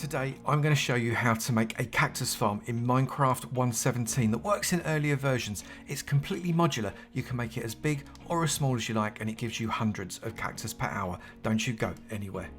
Today I'm going to show you how to make a cactus farm in Minecraft 1.17 that works in earlier versions. It's completely modular. You can make it as big or as small as you like, and it gives you hundreds of cactus per hour. Don't you go anywhere.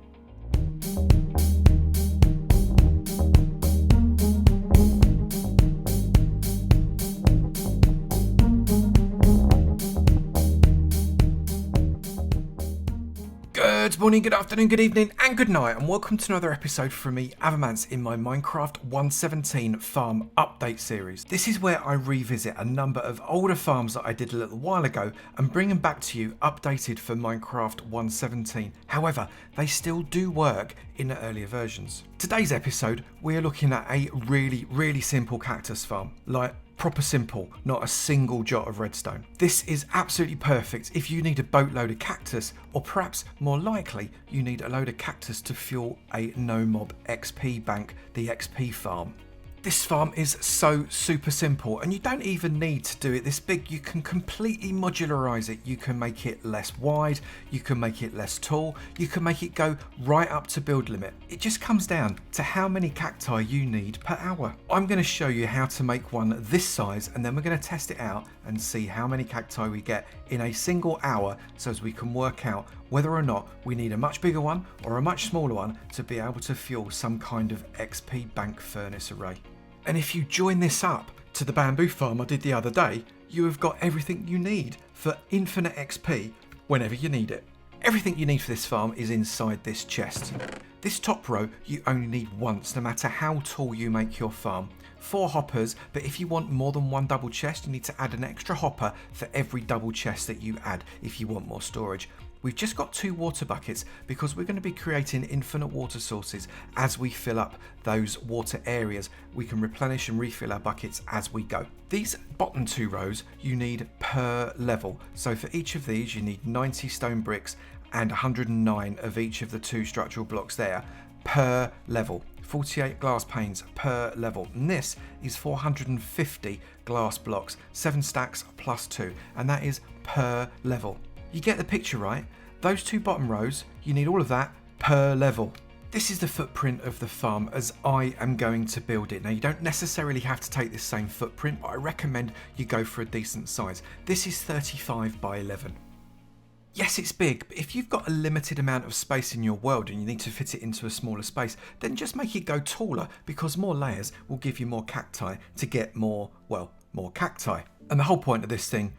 Good morning, good afternoon, good evening, and good night, and welcome to another episode from me, Avomance, in my Minecraft 1.17 farm update series. This is where I revisit a number of older farms that I did a little while ago and bring them back to you updated for Minecraft 1.17. However, they still do work in the earlier versions. Today's episode, we are looking at a really simple cactus farm. Like, proper simple, not a single jot of redstone. This is absolutely perfect if you need a boatload of cactus, or perhaps more likely, you need a load of cactus to fuel a no-mob XP bank, the XP farm. This farm is so super simple, and you don't even need to do it this big. You can completely modularize it. You can make it less wide, you can make it less tall, you can make it go right up to build limit. It just comes down to how many cacti you need per hour. I'm going to show you how to make one this size, and then we're going to test it out and see how many cacti we get in a single hour, so as we can work out whether or not we need a much bigger one or a much smaller one to be able to fuel some kind of XP bank furnace array. And if you join this up to the bamboo farm I did the other day, you have got everything you need for infinite XP whenever you need it. Everything you need for this farm is inside this chest. This top row you only need once, no matter how tall you make your farm. 4 hoppers, but if you want more than one double chest, you need to add an extra hopper for every double chest that you add if you want more storage. We've just got 2 water buckets because we're going to be creating infinite water sources as we fill up those water areas. We can replenish and refill our buckets as we go. These bottom 2 rows you need per level. So for each of these you need 90 stone bricks and 109 of each of the 2 structural blocks there per level. 48 glass panes per level, and this is 450 glass blocks, 7 stacks plus 2, and that is per level. You get the picture, right? Those 2 bottom rows, you need all of that per level. This is the footprint of the farm as I am going to build it. Now, you don't necessarily have to take this same footprint, but I recommend you go for a decent size. This is 35 by 11. Yes, it's big, but if you've got a limited amount of space in your world and you need to fit it into a smaller space, then just make it go taller, because more layers will give you more cacti to get more cacti. And the whole point of this thing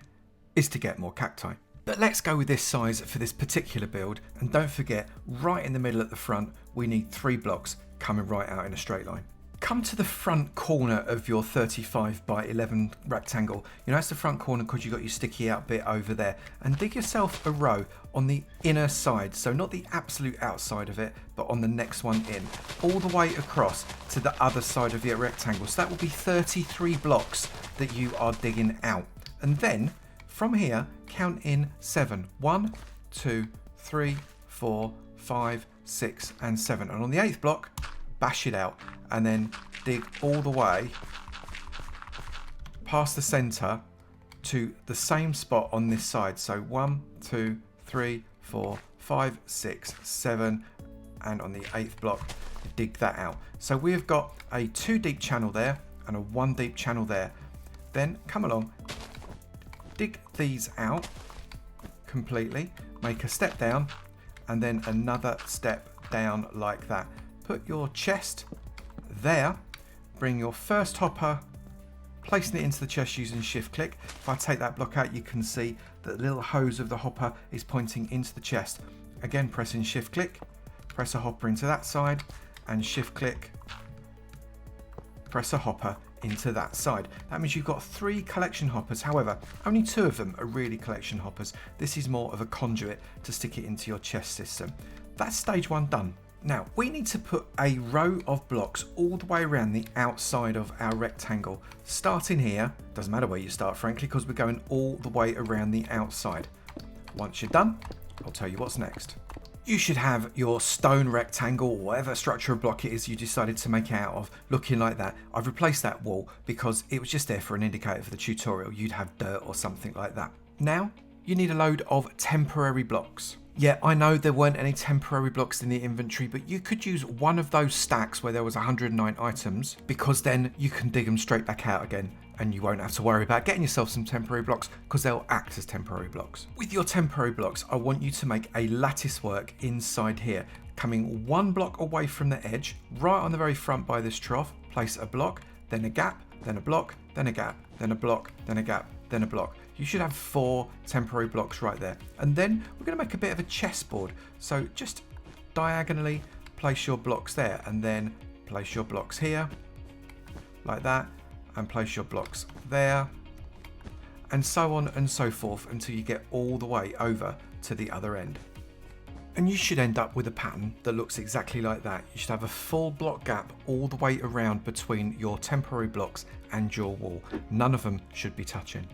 is to get more cacti. But let's go with this size for this particular build, and don't forget, right in the middle at the front, we need 3 blocks coming right out in a straight line. Come to the front corner of your 35 by 11 rectangle. You know, it's the front corner because you've got your sticky out bit over there, and dig yourself a row on the inner side, so not the absolute outside of it, but on the next one in, all the way across to the other side of your rectangle. So that will be 33 blocks that you are digging out, and then from here count in 7. 1, 2, 3, 4, 5, 6 and 7, and on the 8th block bash it out, and then dig all the way past the center to the same spot on this side. So 1, 2, 3, 4, 5, 6, 7, and on the 8th block dig that out. So we've got a 2 deep channel there and a 1 deep channel there. Then come along, dig these out completely, make a step down and then another step down like that. Put your chest there, bring your first hopper, placing it into the chest using shift click. If I take that block out, you can see that the little hose of the hopper is pointing into the chest. Again, pressing shift click, press a hopper into that side, and shift click, press a hopper into that side. That means you've got 3 collection hoppers. However, only 2 of them are really collection hoppers. This is more of a conduit to stick it into your chest system. That's stage 1 done. Now, we need to put a row of blocks all the way around the outside of our rectangle. Starting here, doesn't matter where you start frankly, because we're going all the way around the outside. Once you're done, I'll tell you what's next. You should have your stone rectangle, or whatever structural block it is you decided to make out of, looking like that. I've replaced that wall because it was just there for an indicator for the tutorial. You'd have dirt or something like that. Now, you need a load of temporary blocks. Yeah, I know there weren't any temporary blocks in the inventory, but you could use one of those stacks where there was 109 items, because then you can dig them straight back out again and you won't have to worry about getting yourself some temporary blocks because they'll act as temporary blocks. With your temporary blocks, I want you to make a lattice work inside here, coming one block away from the edge, right on the very front by this trough. Place a block, then a gap, then a block, then a gap, then a block, then a gap, then a block. You should have 4 temporary blocks right there. And then we're going to make a bit of a chessboard. So just diagonally place your blocks there, and then place your blocks here, like that, and place your blocks there, and so on and so forth until you get all the way over to the other end. And you should end up with a pattern that looks exactly like that. You should have a full block gap all the way around between your temporary blocks and your wall. None of them should be touching.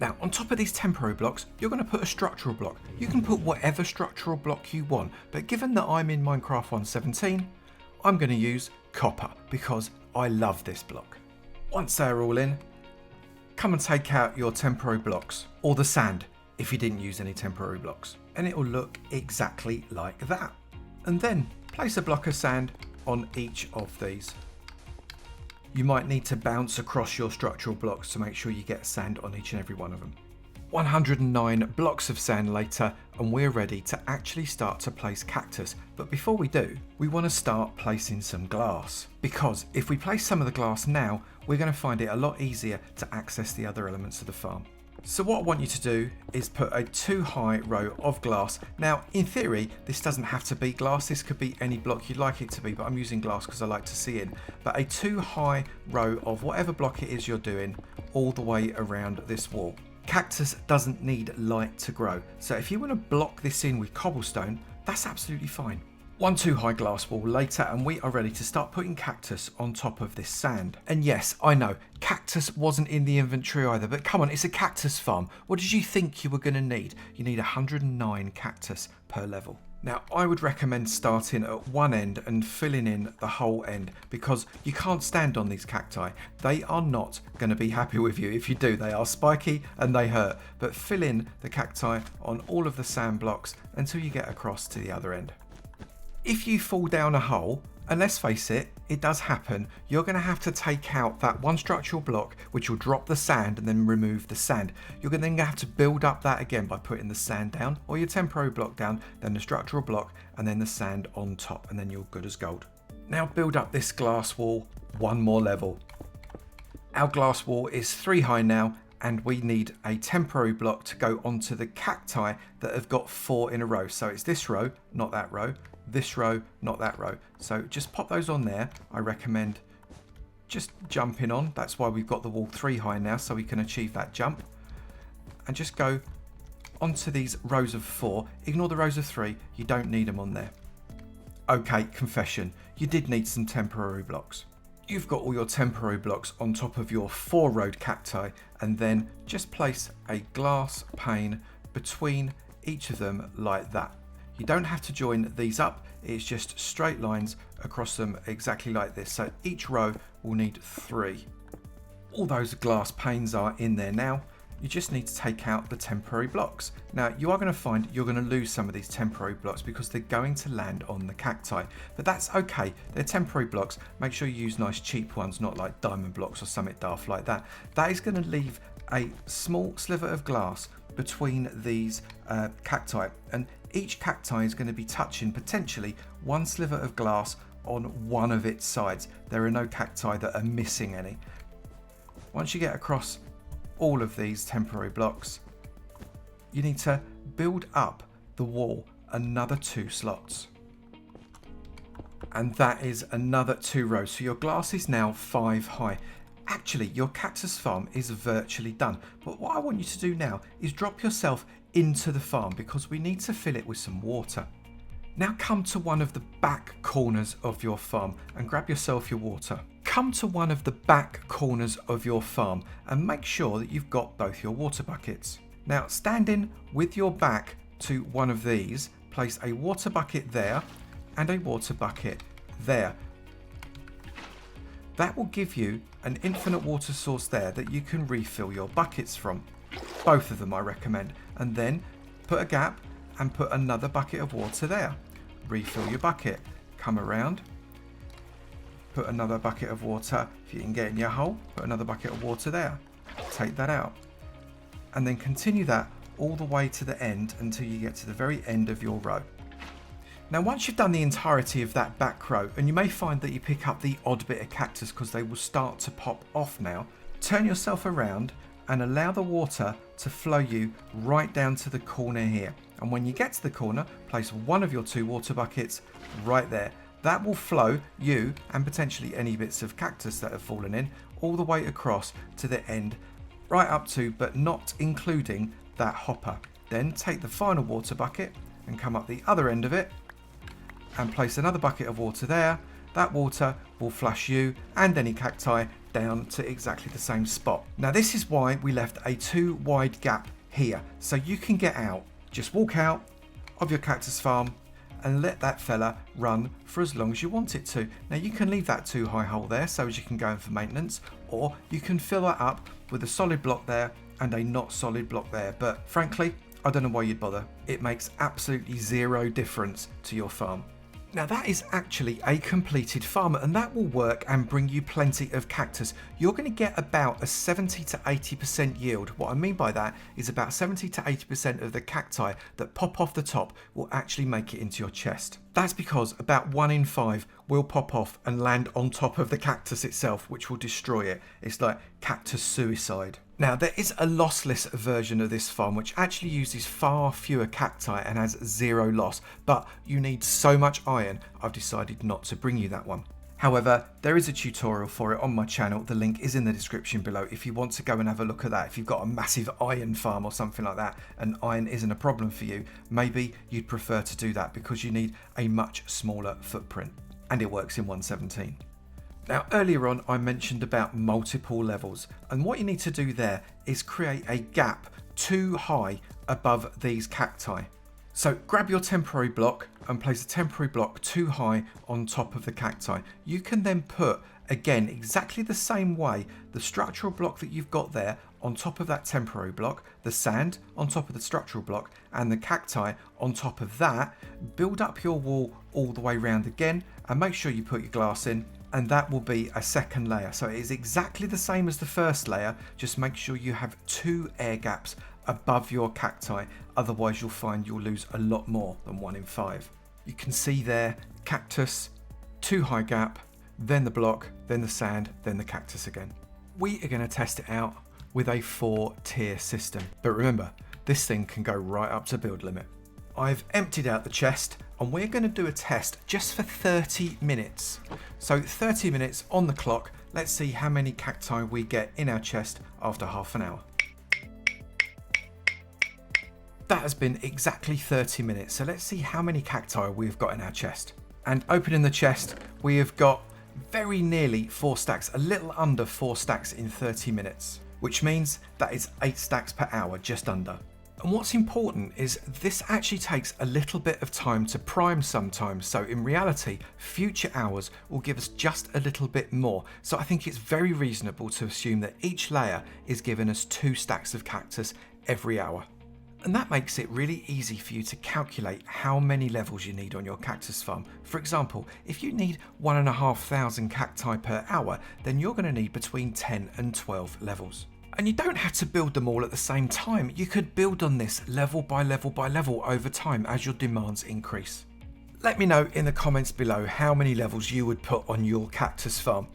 Now, on top of these temporary blocks, you're going to put a structural block. You can put whatever structural block you want, but given that I'm in Minecraft 1.17, I'm going to use copper because I love this block. Once they're all in, come and take out your temporary blocks, or the sand if you didn't use any temporary blocks, and it will look exactly like that. And then place a block of sand on each of these. You might need to bounce across your structural blocks to make sure you get sand on each and every one of them. 109 blocks of sand later, and we're ready to actually start to place cactus. But before we do, we want to start placing some glass, because if we place some of the glass now, we're going to find it a lot easier to access the other elements of the farm. So what I want you to do is put a 2-high row of glass. Now, in theory, this doesn't have to be glass. This could be any block you'd like it to be, but I'm using glass because I like to see in. But a 2-high row of whatever block it is you're doing all the way around this wall. Cactus doesn't need light to grow. So if you want to block this in with cobblestone, that's absolutely fine. 1 2-high glass wall later, and we are ready to start putting cactus on top of this sand. And yes, I know, cactus wasn't in the inventory either, but come on, it's a cactus farm. What did you think you were going to need? You need 109 cactus per level. Now, I would recommend starting at one end and filling in the whole end, because you can't stand on these cacti. They are not going to be happy with you. If you do, they are spiky and they hurt. But fill in the cacti on all of the sand blocks until you get across to the other end. If you fall down a hole, and let's face it, it does happen, you're going to have to take out that one structural block, which will drop the sand and then remove the sand. You're then going to have to build up that again by putting the sand down, or your temporary block down, then the structural block, and then the sand on top, and then you're good as gold. Now build up this glass wall one more level. Our glass wall is 3 high now, and we need a temporary block to go onto the cacti that have got 4 in a row. So it's this row, not that row. This row, not that row. So just pop those on there. I recommend just jumping on. That's why we've got the wall 3 high now, so we can achieve that jump. And just go onto these rows of 4. Ignore the rows of 3. You don't need them on there. Okay, confession. You did need some temporary blocks. You've got all your temporary blocks on top of your 4-rowed cacti, and then just place a glass pane between each of them like that. You don't have to join these up, it's just straight lines across them exactly like this. So each row will need 3. All those glass panes are in there now. You just need to take out the temporary blocks. Now you are going to find you're going to lose some of these temporary blocks because they're going to land on the cacti, but that's okay. They're temporary blocks. Make sure you use nice cheap ones, not like diamond blocks or something daft like that. That is going to leave a small sliver of glass between these cacti, and each cacti is going to be touching potentially 1 sliver of glass on one of its sides. There are no cacti that are missing any. Once you get across all of these temporary blocks, you need to build up the wall another 2 slots. And that is another 2 rows. So your glass is now 5 high. Actually, your cactus farm is virtually done. But what I want you to do now is drop yourself into the farm, because we need to fill it with some water. Now come to one of the back corners of your farm and grab yourself your water. Come to one of the back corners of your farm and make sure that you've got both your water buckets. Now standing with your back to one of these, place a water bucket there and a water bucket there. That will give you an infinite water source there that you can refill your buckets from. Both of them I recommend. And then put a gap and put another bucket of water there. Refill your bucket, come around, put another bucket of water, if you can get in your hole, put another bucket of water there. Take that out. And then continue that all the way to the end until you get to the very end of your row. Now once you've done the entirety of that back row, and you may find that you pick up the odd bit of cactus because they will start to pop off now, turn yourself around and allow the water to flow you right down to the corner here. And when you get to the corner, place one of your 2 water buckets right there. That will flow you and potentially any bits of cactus that have fallen in all the way across to the end, right up to but not including that hopper. Then take the final water bucket and come up the other end of it and place another bucket of water there. That water will flush you and any cacti down to exactly the same spot. Now this is why we left a 2 wide gap here, so you can get out. Just walk out of your cactus farm and let that fella run for as long as you want it to. Now you can leave that 2 high hole there so as you can go in for maintenance, or you can fill that up with a solid block there and a not solid block there, but frankly I don't know why you'd bother. It makes absolutely 0 difference to your farm. Now that is actually a completed farm, and that will work and bring you plenty of cactus. You're going to get about a 70 to 80% yield. What I mean by that is about 70 to 80% of the cacti that pop off the top will actually make it into your chest. That's because about 1 in 5 will pop off and land on top of the cactus itself, which will destroy it. It's like cactus suicide. Now there is a lossless version of this farm which actually uses far fewer cacti and has 0 loss, but you need so much iron I've decided not to bring you that one. However, there is a tutorial for it on my channel. The link is in the description below if you want to go and have a look at that. If you've got a massive iron farm or something like that and iron isn't a problem for you, maybe you'd prefer to do that because you need a much smaller footprint and it works in 1.17. Now earlier on I mentioned about multiple levels, and what you need to do there is create a gap too high above these cacti. So grab your temporary block and place a temporary block too high on top of the cacti. You can then put, again, exactly the same way, the structural block that you've got there on top of that temporary block, the sand on top of the structural block, and the cacti on top of that. Build up your wall all the way around again and make sure you put your glass in, and that will be a second layer. So it is exactly the same as the first layer, just make sure you have 2 air gaps above your cacti, otherwise you'll find you'll lose a lot more than 1 in 5. You can see there, cactus, 2 high gap, then the block, then the sand, then the cactus again. We are going to test it out with a 4-tier system, but remember, this thing can go right up to build limit. I've emptied out the chest and we're going to do a test just for 30 minutes. So 30 minutes on the clock. Let's see how many cacti we get in our chest after half an hour. That has been exactly 30 minutes. So let's see how many cacti we've got in our chest. And opening the chest, we have got very nearly 4 stacks, a little under 4 stacks in 30 minutes, which means that is 8 stacks per hour, just under. And what's important is this actually takes a little bit of time to prime sometimes, so in reality future hours will give us just a little bit more. So I think it's very reasonable to assume that each layer is giving us 2 stacks of cactus every hour. And that makes it really easy for you to calculate how many levels you need on your cactus farm. For example, if you need 1,500 cacti per hour, then you're going to need between 10 and 12 levels. And you don't have to build them all at the same time. You could build on this level by level by level over time as your demands increase. Let me know in the comments below how many levels you would put on your cactus farm.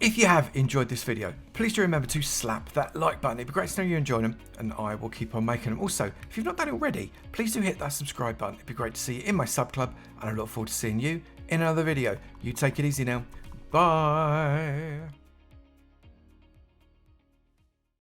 If you have enjoyed this video, please do remember to slap that like button. It'd be great to know you're enjoying them, and I will keep on making them. Also, if you've not done it already, please do hit that subscribe button. It'd be great to see you in my sub club, and I look forward to seeing you in another video. You take it easy now. Bye.